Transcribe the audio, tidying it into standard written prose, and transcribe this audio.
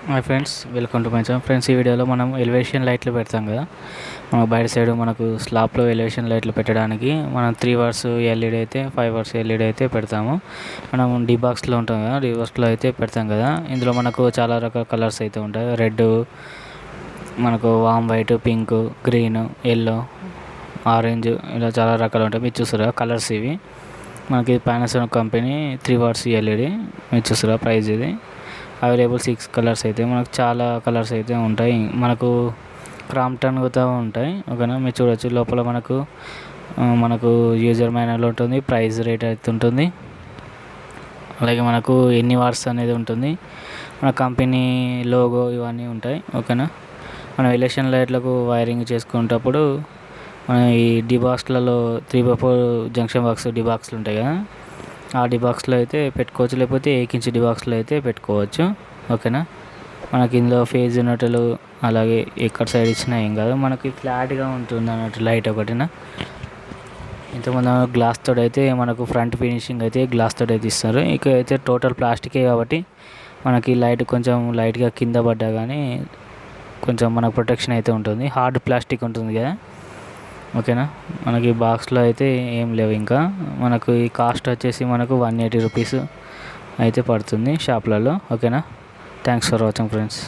Hi friends, welcome to my channel. Friends, ఈ వీడియోలో మనం ఎలివేషన్ లైట్లు పెడతాం కదా. మనకు బయట సైడ్ మనకు స్లాబ్లో ఎలివేషన్ లైట్లు పెట్టడానికి మనం 3 అవర్స్ ఎల్ఈడి అయితే 5 అవర్స్ ఎల్ఈడి అయితే పెడతాము. మనం డీ బాక్స్లో ఉంటాం కదా, డీ బాక్స్లో అయితే పెడతాం కదా. ఇందులో మనకు చాలా రకాల కలర్స్ అయితే ఉంటాయి. రెడ్, మనకు వామ్ white, pink, green, yellow, orange, ఇలా చాలా రకాలు ఉంటాయి. మీరు చూస్తారా కలర్స్ ఇవి. మనకి పానాసోనిక్ కంపెనీ 3 అవర్స్ ఎల్ఈడి. మీరు చూస్తారా ప్రైస్ ఇది. అవైలబుల్ 6 కలర్స్ అయితే మనకు చాలా కలర్స్ అయితే ఉంటాయి. మనకు క్రాంప్టన్ కూడా ఉంటాయి. ఓకేనా, మీరు చూడొచ్చు. లోపల మనకు యూజర్ మాన్యువల్ ఉంటుంది, ప్రైస్ రేట్ అయితే ఉంటుంది. అలాగే మనకు ఎన్ని వాట్స్ అనేది ఉంటుంది, మన కంపెనీ లోగో ఇవన్నీ ఉంటాయి. ఓకేనా, మనం ఎలక్షన్ లైట్లకు వైరింగ్ చేసుకునేటప్పుడు మన ఈ డీ బాక్స్లలో 3x4 జంక్షన్ బాక్స్ డీ బాక్స్లు ఉంటాయి కదా, ఆ డీ బాక్స్లో అయితే పెట్టుకోవచ్చు, లేకపోతే 1 ఇంచ్ డీ బాక్స్లో అయితే పెట్టుకోవచ్చు. ఓకేనా, మనకి ఇందులో ఫేజ్ యూనిట్లు అలాగే ఎక్కడ సైడ్ ఇచ్చినా ఏం కాదు, మనకి ఫ్లాట్గా ఉంటుంది అన్నట్టు లైట్ ఒకటిన. ఇంతకుముందు గ్లాస్ తోటి అయితే మనకు ఫ్రంట్ ఫినిషింగ్ అయితే గ్లాస్ తోటి అయితే ఇస్తారు. ఇక అయితే టోటల్ ప్లాస్టికే కాబట్టి మనకి లైట్ కొంచెం లైట్గా కింద పడ్డా కానీ కొంచెం మనకు ప్రొటెక్షన్ అయితే ఉంటుంది. హార్డ్ ప్లాస్టిక్ ఉంటుంది కదా. ఓకేనా, మనకి బాక్స్లో అయితే ఏం లేవు. ఇంకా మనకు ఈ కాస్ట్ వచ్చేసి మనకు 180 రూపీస్ అయితే పడుతుంది షాప్లలో. ఓకేనా, థ్యాంక్స్ ఫర్ వాచింగ్ ఫ్రెండ్స్.